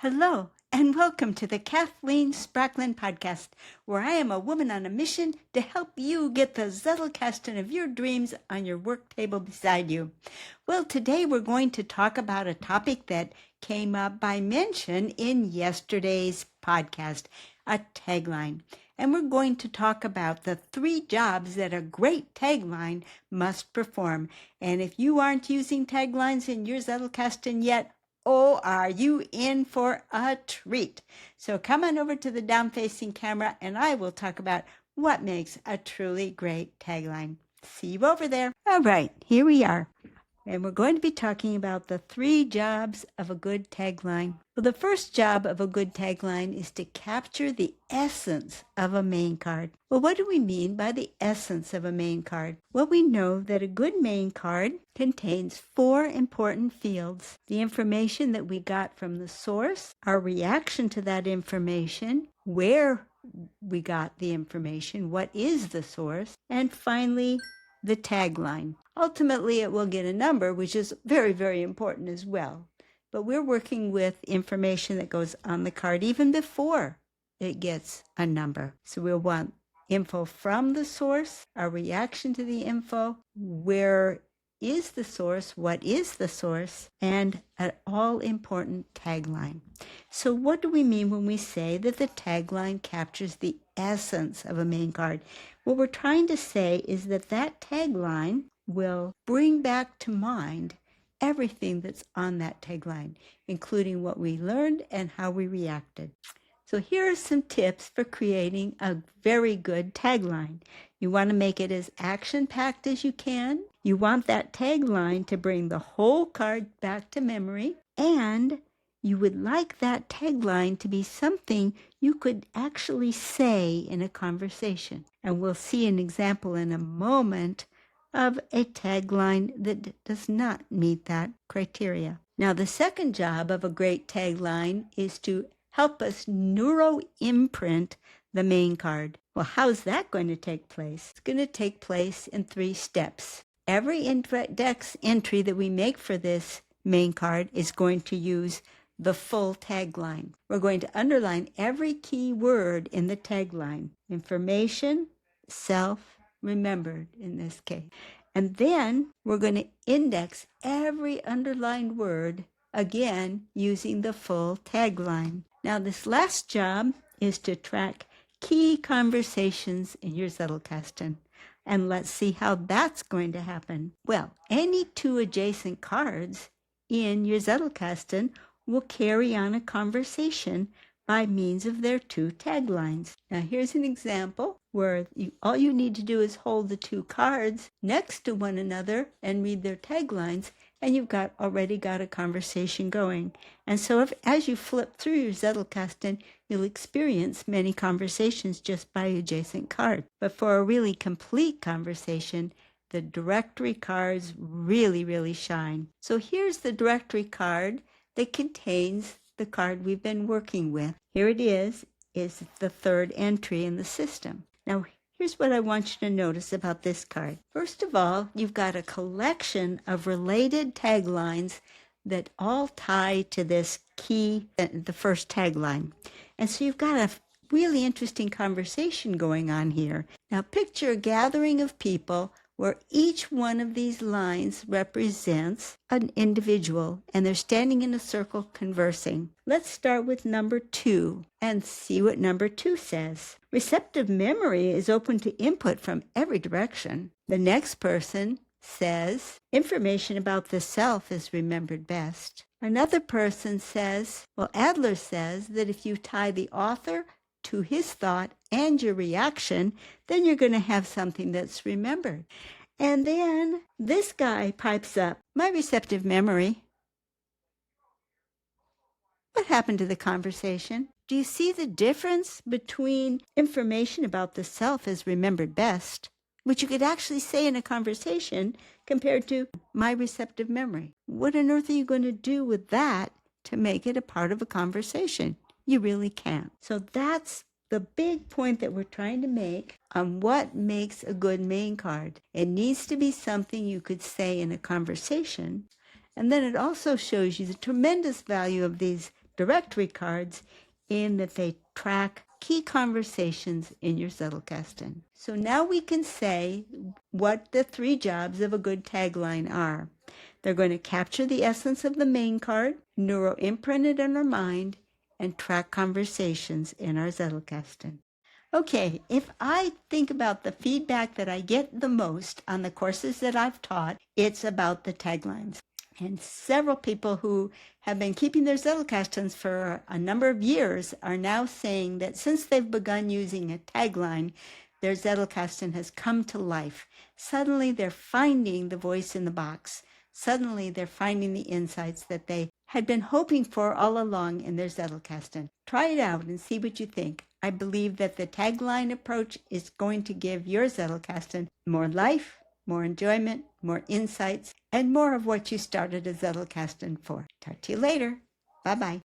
Hello, and welcome to the Kathleen Spracklin podcast, where I am a woman on a mission to help you get the Zettelkasten of your dreams on your work table beside you. Well, today we're going to talk about a topic that came up by mention in yesterday's podcast, a tagline. And we're going to talk about the 3 jobs that a great tagline must perform. And if you aren't using taglines in your Zettelkasten yet, oh, are you in for a treat? So come on over to the down-facing camera and I will talk about what makes a truly great tagline. See you over there. All right, here we are. And we're going to be talking about the 3 jobs of a good tagline. Well, the first job of a good tagline is to capture the essence of a main card. Well, what do we mean by the essence of a main card? Well, we know that a good main card contains 4 important fields: the information that we got from the source, our reaction to that information, where we got the information, what is the source, and finally, the tagline. Ultimately, it will get a number, which is very, very important as well. But we're working with information that goes on the card even before it gets a number. So we'll want info from the source, our reaction to the info, where is the source, what is the source, and an all-important tagline. So what do we mean when we say that the tagline captures the essence of a main card? What we're trying to say is that that tagline will bring back to mind everything that's on that tagline, including what we learned and how we reacted. So here are some tips for creating a very good tagline. You want to make it as action-packed as you can. You want that tagline to bring the whole card back to memory. And you would like that tagline to be something you could actually say in a conversation. And we'll see an example in a moment of a tagline that does not meet that criteria. Now, the second job of a great tagline is to help us neuro-imprint the main card. Well, how's that going to take place? It's going to take place in 3 steps. Every index entry that we make for this main card is going to use the full tagline. We're going to underline every key word in the tagline. Information, self, remembered in this case. And then we're going to index every underlined word, again, using the full tagline. Now, this last job is to track key conversations in your Zettelkasten. And let's see how that's going to happen. Well, any 2 adjacent cards in your Zettelkasten will carry on a conversation by means of their 2 taglines. Now, here's an example where all you need to do is hold the 2 cards next to one another and read their taglines, and you've already got a conversation going. And so as you flip through your Zettelkasten, you'll experience many conversations just by adjacent cards. But for a really complete conversation, the directory cards really, really shine. So here's the directory card that contains the card we've been working with. Here it is the 3rd entry in the system. Now, here's what I want you to notice about this card. First of all, you've got a collection of related taglines that all tie to this key, the first tagline. And so you've got a really interesting conversation going on here. Now, picture a gathering of people where each one of these lines represents an individual, and they're standing in a circle conversing. Let's start with number 2 and see what number 2 says. Receptive memory is open to input from every direction. The next person says, information about the self is remembered best. Another person says, Adler says that if you tie the author to his thought and your reaction, then you're going to have something that's remembered. And then this guy pipes up, my receptive memory. What happened to the conversation? Do you see the difference between information about the self is remembered best, which you could actually say in a conversation, compared to my receptive memory? What on earth are you going to do with that to make it a part of a conversation? You really can't. So that's the big point that we're trying to make on what makes a good main card. It needs to be something you could say in a conversation. And then it also shows you the tremendous value of these directory cards in that they track key conversations in your Zettelkasten. So now we can say what the 3 jobs of a good tagline are. They're going to capture the essence of the main card, neuro-imprint it in our mind, and track conversations in our Zettelkasten. Okay, if I think about the feedback that I get the most on the courses that I've taught, it's about the taglines. And several people who have been keeping their Zettelkastens for a number of years are now saying that since they've begun using a tagline, their Zettelkasten has come to life. Suddenly they're finding the voice in the box. Suddenly they're finding the insights that they had been hoping for all along in their Zettelkasten. Try it out and see what you think. I believe that the tagline approach is going to give your Zettelkasten more life, more enjoyment, more insights, and more of what you started a Zettelkasten for. Talk to you later. Bye-bye.